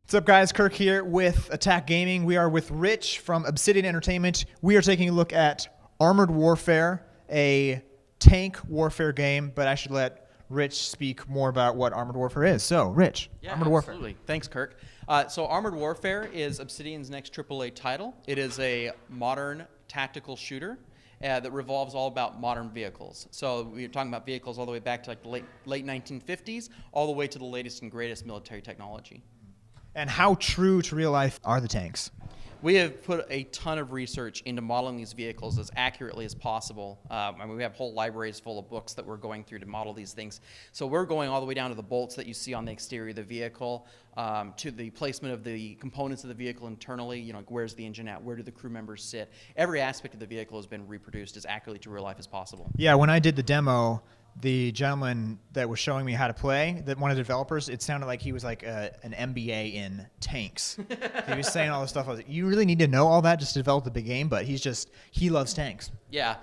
What's up, guys? Kirk here with Attack Gaming. We are with Rich from Obsidian Entertainment. We are taking a look at Armored Warfare, a tank warfare game, but I should let Rich speak more about what Armored Warfare is. So, Rich, Armored Warfare. Absolutely. Thanks, Kirk. So Armored Warfare is Obsidian's next AAA title. It is a modern tactical shooter that revolves all about modern vehicles. So we're talking about vehicles all the way back to like the late 1950s, all the way to the latest and greatest military technology. And how true to real life are the tanks? We have put a ton of research into modeling these vehicles as accurately as possible. I mean, we have whole libraries full of books that we're going through to model these things. So we're going all the way down to the bolts that you see on the exterior of the vehicle, to the placement of the components of the vehicle internally. You know, where's the engine at? Where do the crew members sit? Every aspect of the vehicle has been reproduced as accurately to real life as possible. Yeah, when I did the demo, the gentleman that was showing me how to play, that one of the developers, it sounded like he was like an MBA in tanks. He was saying all this stuff. I was like, you really need to know all that just to develop the game, but he loves tanks. Yeah,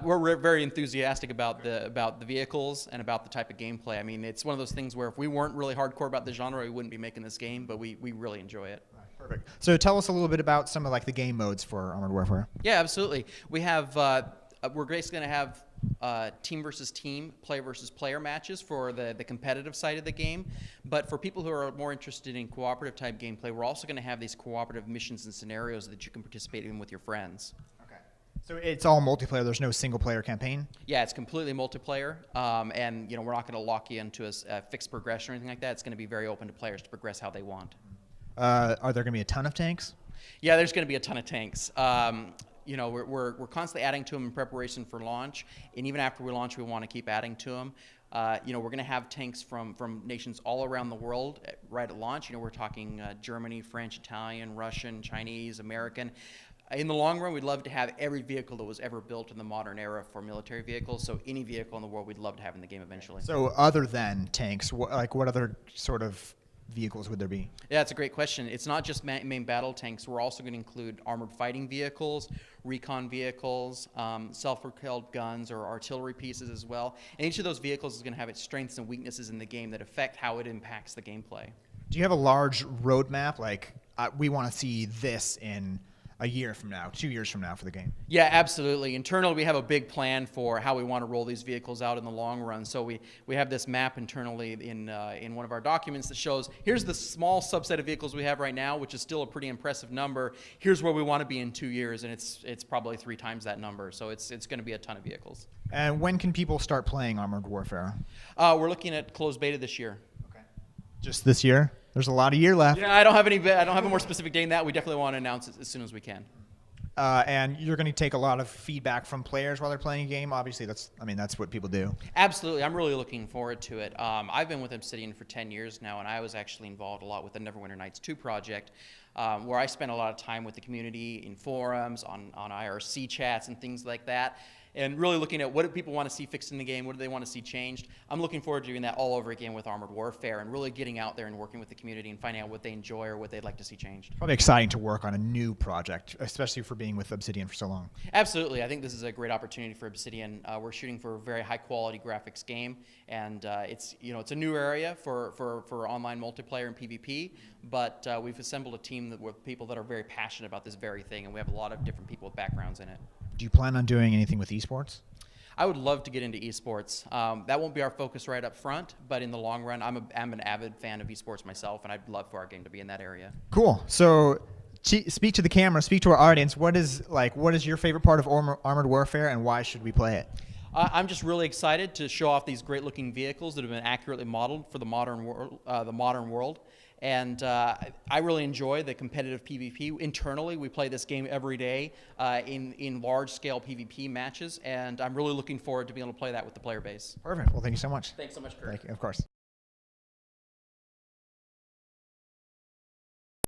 we're very enthusiastic about the vehicles and about the type of gameplay. I mean, it's one of those things where if we weren't really hardcore about the genre, we wouldn't be making this game, but we really enjoy it. Perfect. So tell us a little bit about some of like the game modes for Armored Warfare. Yeah, absolutely. We have we're basically going to have team versus team, player versus player matches for the competitive side of the game. But for people who are more interested in cooperative type gameplay, we're also going to have these cooperative missions and scenarios that you can participate in with your friends. Okay. So it's all multiplayer. There's no single player campaign? Yeah, it's completely multiplayer. And you know, we're not going to lock you into a fixed progression or anything like that. It's going to be very open to players to progress how they want. Are there going to be a ton of tanks? Yeah, there's going to be a ton of tanks. You know, we're constantly adding to them in preparation for launch, and even after we launch, we want to keep adding to them. You know, we're going to have tanks from nations all around the world right at launch. You know, we're talking Germany, French, Italian, Russian, Chinese, American. In the long run, we'd love to have every vehicle that was ever built in the modern era for military vehicles. So any vehicle in the world, we'd love to have in the game eventually. So other than tanks, what other sort of vehicles would there be? Yeah, that's a great question. It's not just main battle tanks. We're also going to include armored fighting vehicles, recon vehicles, self-propelled guns or artillery pieces as well. And each of those vehicles is going to have its strengths and weaknesses in the game that affect how it impacts the gameplay. Do you have a large roadmap? Like, we want to see this in a year from now, 2 years from now for the game? Yeah, absolutely. Internally, we have a big plan for how we want to roll these vehicles out in the long run. So we have this map internally in one of our documents that shows, here's the small subset of vehicles we have right now, which is still a pretty impressive number. Here's where we want to be in 2 years, and it's probably 3 times that number. So it's going to be a ton of vehicles. And when can people start playing Armored Warfare? We're looking at closed beta this year. Okay. Just this year? There's a lot of year left. Yeah, I don't have a more specific date than that. We definitely want to announce it as soon as we can. And you're going to take a lot of feedback from players while they're playing a game. Obviously, that's what people do. Absolutely. I'm really looking forward to it. I've been with Obsidian for 10 years now, and I was actually involved a lot with the Neverwinter Nights 2 project, where I spent a lot of time with the community in forums, on IRC chats and things like that, and really looking at what do people want to see fixed in the game, what do they want to see changed. I'm looking forward to doing that all over again with Armored Warfare and really getting out there and working with the community and finding out what they enjoy or what they'd like to see changed. Probably exciting to work on a new project, especially for being with Obsidian for so long. Absolutely. I think this is a great opportunity for Obsidian. We're shooting for a very high-quality graphics game, and it's a new area for online multiplayer and PvP, but we've assembled a team with people that are very passionate about this very thing, and we have a lot of different people with backgrounds in it. Do you plan on doing anything with esports? I would love to get into esports. That won't be our focus right up front, but in the long run, I'm an avid fan of esports myself, and I'd love for our game to be in that area. Cool. So speak to the camera, speak to our audience. What is your favorite part of Armored Warfare, and why should we play it? I'm just really excited to show off these great-looking vehicles that have been accurately modeled for the modern world. And I really enjoy the competitive PvP. Internally, we play this game every day in large-scale PvP matches, and I'm really looking forward to being able to play that with the player base. Perfect. Well, thank you so much. Thanks so much, Kurt. Thank you. Of course.